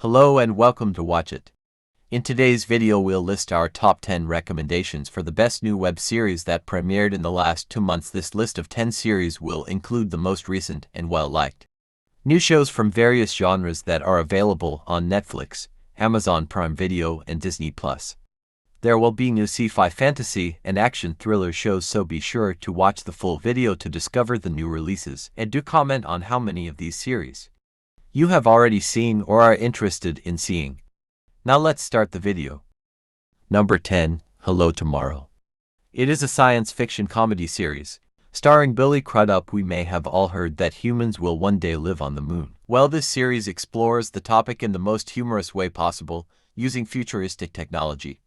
Hello and welcome to Watch It. In today's video we'll list our top 10 recommendations for the best new web series that premiered in the last 2 months. This list of 10 series will include the most recent and well-liked new shows from various genres that are available on Netflix, Amazon Prime Video, and Disney+. There will be new sci-fi, fantasy, and action thriller shows, so be sure to watch the full video to discover the new releases, and do comment on how many of these series you have already seen or are interested in seeing. Now let's start the video. Number 10. Hello Tomorrow. It is a science fiction comedy series starring Billy Crudup. We may have all heard that humans will one day live on the moon. Well, this series explores the topic in the most humorous way possible, using futuristic technology.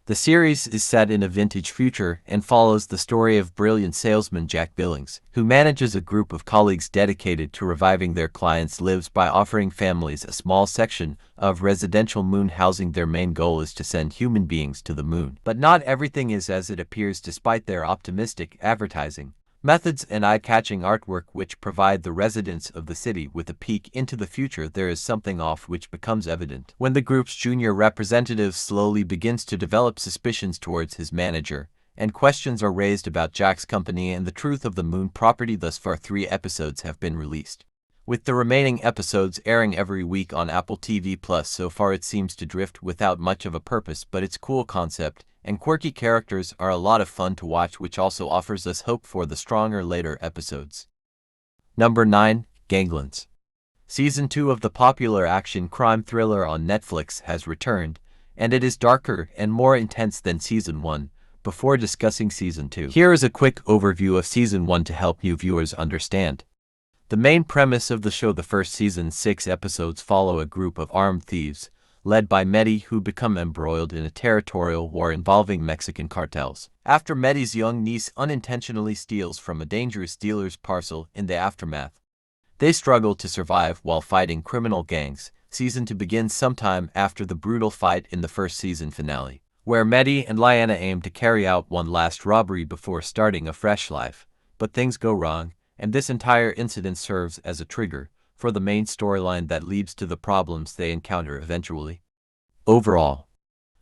The series is set in a vintage future and follows the story of brilliant salesman Jack Billings, who manages a group of colleagues dedicated to reviving their clients' lives by offering families a small section of residential moon housing. Their main goal is to send human beings to the moon. But not everything is as it appears, despite their optimistic advertising methods and eye-catching artwork which provide the residents of the city with a peek into the future. There is something off which becomes evident when the group's junior representative slowly begins to develop suspicions towards his manager, and questions are raised about Jack's company and the truth of the moon property. Thus far, 3 episodes have been released, with the remaining episodes airing every week on Apple TV+. So far it seems to drift without much of a purpose, but its cool concept and quirky characters are a lot of fun to watch, which also offers us hope for the stronger later episodes. Number 9. Ganglands. Season 2 of the popular action crime thriller on Netflix has returned, and it is darker and more intense than Season 1. Before discussing Season 2, here is a quick overview of Season 1 to help new viewers understand the main premise of the show. The first season's 6 episodes follow a group of armed thieves led by Medi, who become embroiled in a territorial war involving Mexican cartels. After Medi's young niece unintentionally steals from a dangerous dealer's parcel in the aftermath, they struggle to survive while fighting criminal gangs. Season 2 begins sometime after the brutal fight in the first season finale, where Medi and Lyanna aim to carry out one last robbery before starting a fresh life. But things go wrong, and this entire incident serves as a trigger for the main storyline that leads to the problems they encounter eventually. Overall,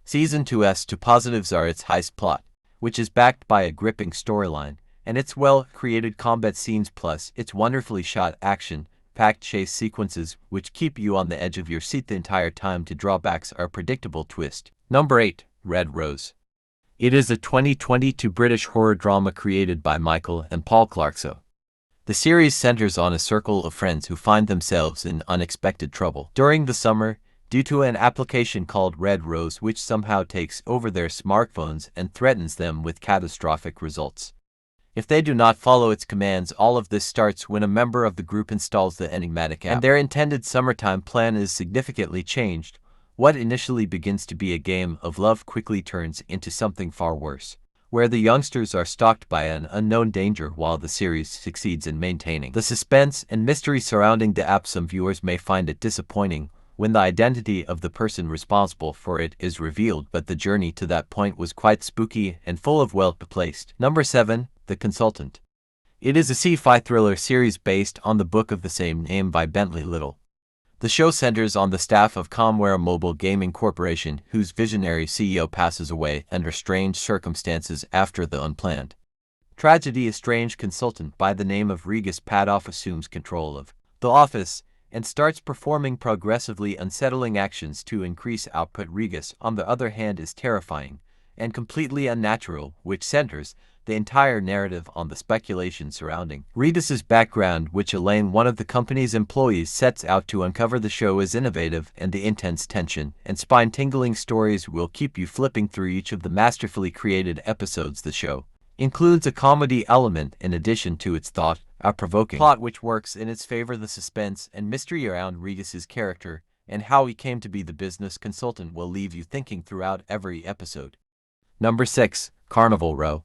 Season 2's 2 positives are its heist plot, which is backed by a gripping storyline, and its well-created combat scenes, plus its wonderfully shot action-packed chase sequences which keep you on the edge of your seat the entire time. To drawbacks are a predictable twist. Number 8. Red Rose. It is a 2022 British horror drama created by Michael and Paul Clarkson. The series centers on a circle of friends who find themselves in unexpected trouble during the summer due to an application called Red Rose, which somehow takes over their smartphones and threatens them with catastrophic results if they do not follow its commands. All of this starts when a member of the group installs the enigmatic app, and their intended summertime plan is significantly changed. What initially begins to be a game of love quickly turns into something far worse, where the youngsters are stalked by an unknown danger. While the series succeeds in maintaining the suspense and mystery surrounding the app, some viewers may find it disappointing when the identity of the person responsible for it is revealed, but the journey to that point was quite spooky and full of well-placed. Number 7. The Consultant. It is a sci-fi thriller series based on the book of the same name by Bentley Little. The show centers on the staff of Comware Mobile Gaming Corporation, whose visionary CEO passes away under strange circumstances after the unplanned tragedy. A strange consultant by the name of Regis Padoff assumes control of the office and starts performing progressively unsettling actions to increase output. Regis, on the other hand, is terrifying and completely unnatural, which centers the entire narrative on the speculation surrounding Regis's background, which Elaine, one of the company's employees, sets out to uncover. The show is innovative, and the intense tension and spine-tingling stories will keep you flipping through each of the masterfully created episodes. The show includes a comedy element in addition to its thought-provoking plot, which works in its favor. The suspense and mystery around Regis's character and how he came to be the business consultant will leave you thinking throughout every episode. Number 6. Carnival Row.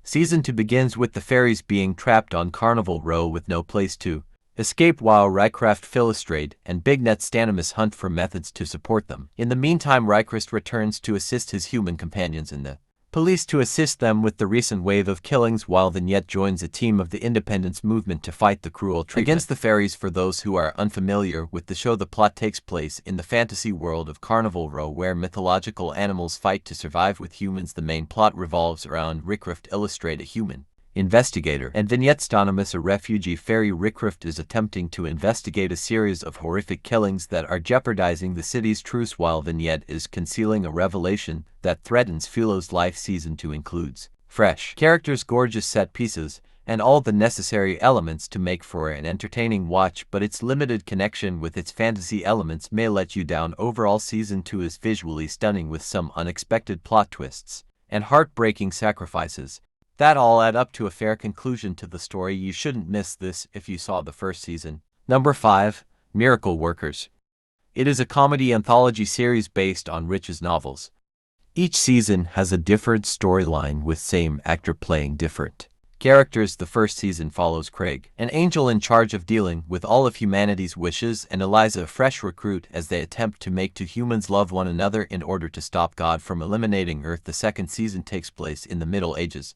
Season 2 begins with the fairies being trapped on Carnival Row with no place to escape, while Rycroft, Philostrate, and Bignet Stanimus hunt for methods to support them. In the meantime, Rycroft returns to assist his human companions in the police to assist them with the recent wave of killings, while Vignette joins a team of the independence movement to fight the cruel treatment against the fairies. For those who are unfamiliar with the show, the plot takes place in the fantasy world of Carnival Row, where mythological animals fight to survive with humans. The main plot revolves around Rickrift, illustrate a human investigator, and Vignette Stonimus, a refugee fairy. Rickrift is attempting to investigate a series of horrific killings that are jeopardizing the city's truce, while Vignette is concealing a revelation that threatens Philo's life. Season 2 includes fresh characters, gorgeous set pieces, and all the necessary elements to make for an entertaining watch, but its limited connection with its fantasy elements may let you down. Overall, Season 2 is visually stunning with some unexpected plot twists and heartbreaking sacrifices that all add up to a fair conclusion to the story. You shouldn't miss this if you saw the first season. Number 5. Miracle Workers. It is a comedy anthology series based on Rich's novels. Each season has a different storyline, with same actor playing different characters. The first season follows Craig, an angel in charge of dealing with all of humanity's wishes, and Eliza, a fresh recruit, as they attempt to make two humans love one another in order to stop God from eliminating Earth. The second season takes place in the Middle Ages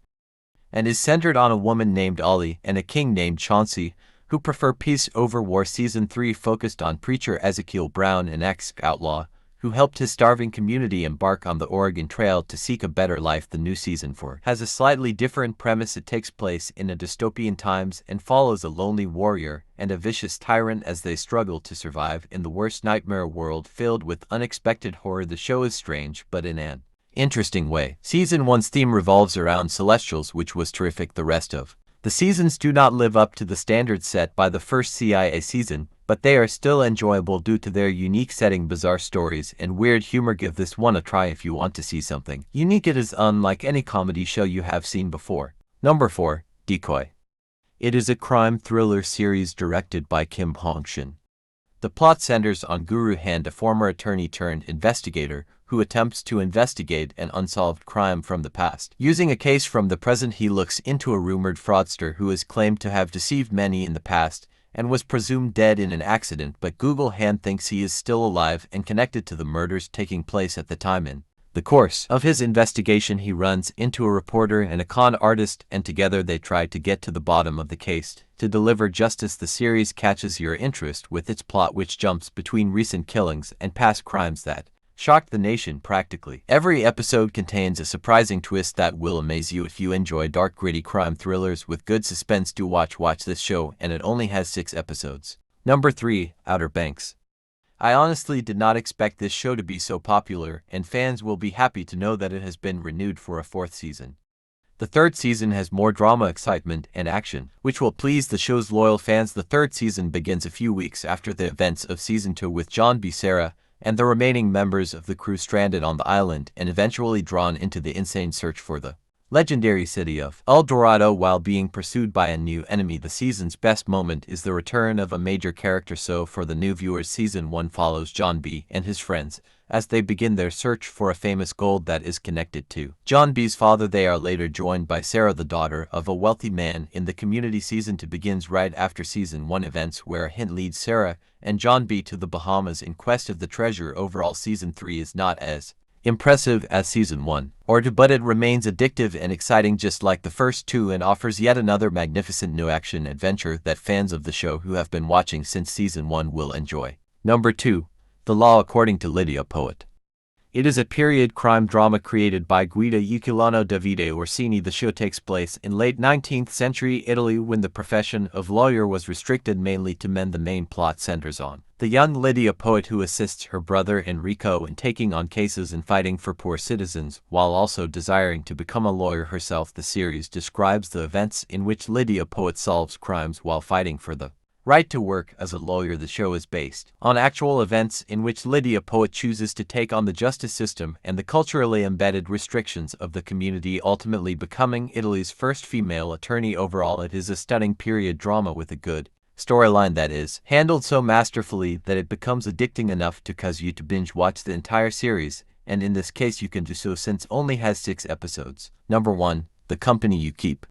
and is centered on a woman named Ollie and a king named Chauncey, who prefer peace over war. Season 3 focused on preacher Ezekiel Brown, an ex-outlaw who helped his starving community embark on the Oregon Trail to seek a better life. The new Season 4 has a slightly different premise. It takes place in a dystopian times and follows a lonely warrior and a vicious tyrant as they struggle to survive in the worst nightmare world filled with unexpected horror. The show is strange, but in an interesting way. Season 1's theme revolves around Celestials, which was terrific. The rest of the seasons do not live up to the standards set by the first CIA season, but they are still enjoyable due to their unique setting, bizarre stories, and weird humor. Give this one a try if you want to see something unique. It is unlike any comedy show you have seen before. Number 4. Decoy. It is a crime thriller series directed by Kim Hong-shin. The plot centers on Guru Hand, a former attorney turned investigator who attempts to investigate an unsolved crime from the past. Using a case from the present, he looks into a rumored fraudster who is claimed to have deceived many in the past and was presumed dead in an accident, but Google Hand thinks he is still alive and connected to the murders taking place at the time. In the course of his investigation, he runs into a reporter and a con artist, and together they try to get to the bottom of the case to deliver justice. The series catches your interest with its plot, which jumps between recent killings and past crimes that shocked the nation. Practically every episode contains a surprising twist that will amaze you. If you enjoy dark, gritty crime thrillers with good suspense, do watch this show, and it only has 6 episodes. Number 3. Outer Banks. I honestly did not expect this show to be so popular, and fans will be happy to know that it has been renewed for a 4th season. The 3rd season has more drama, excitement, and action, which will please the show's loyal fans. The 3rd season begins a few weeks after the events of Season 2, with John B. Sarah and the remaining members of the crew stranded on the island and eventually drawn into the insane search for the legendary city of El Dorado while being pursued by a new enemy. The season's best moment is the return of a major character. So for the new viewers, Season 1 follows John B. and his friends as they begin their search for a famous gold that is connected to John B.'s father. They are later joined by Sarah, the daughter of a wealthy man in the community. Season 2 begins right after Season 1 events, where a hint leads Sarah and John B. to the Bahamas in quest of the treasure. Overall, Season 3 is not as impressive as Season 1, but it remains addictive and exciting just like the first 2, and offers yet another magnificent new action adventure that fans of the show who have been watching since Season 1 will enjoy. Number 2. The Law According to Lydia Poet. It is a period crime drama created by Guida Uculano Davide Orsini. The show takes place in late 19th century Italy when the profession of lawyer was restricted mainly to men. The main plot centers on the young Lydia Poet, who assists her brother Enrico in taking on cases and fighting for poor citizens, while also desiring to become a lawyer herself. The series describes the events in which Lydia Poet solves crimes while fighting for the right to work as a lawyer. The show is based on actual events in which Lydia Poet chooses to take on the justice system and the culturally embedded restrictions of the community, ultimately becoming Italy's first female attorney. Overall, it is a stunning period drama with a good storyline that is handled so masterfully that it becomes addicting enough to cause you to binge watch the entire series, and in this case you can do so since it only has 6 episodes. Number 1. The Company You Keep.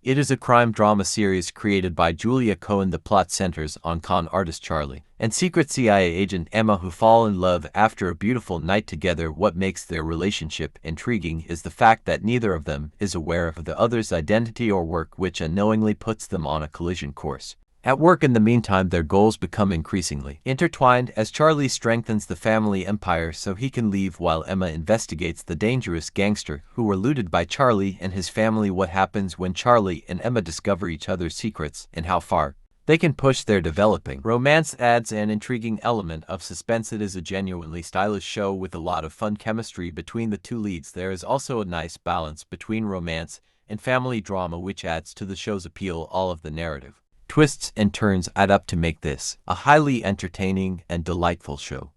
It is a crime drama series created by Julia Cohen. The plot centers on con artist Charlie and secret CIA agent Emma, who fall in love after a beautiful night together. What makes their relationship intriguing is the fact that neither of them is aware of the other's identity or work, which unknowingly puts them on a collision course. At work, in the meantime, their goals become increasingly intertwined as Charlie strengthens the family empire so he can leave, while Emma investigates the dangerous gangster who were looted by Charlie and his family. What happens when Charlie and Emma discover each other's secrets and how far they can push their developing romance adds an intriguing element of suspense. It is a genuinely stylish show with a lot of fun chemistry between the two leads. There is also a nice balance between romance and family drama, which adds to the show's appeal. All of the narrative twists and turns add up to make this a highly entertaining and delightful show.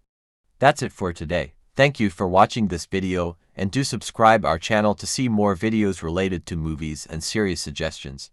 That's it for today. Thank you for watching this video, and do subscribe our channel to see more videos related to movies and series suggestions.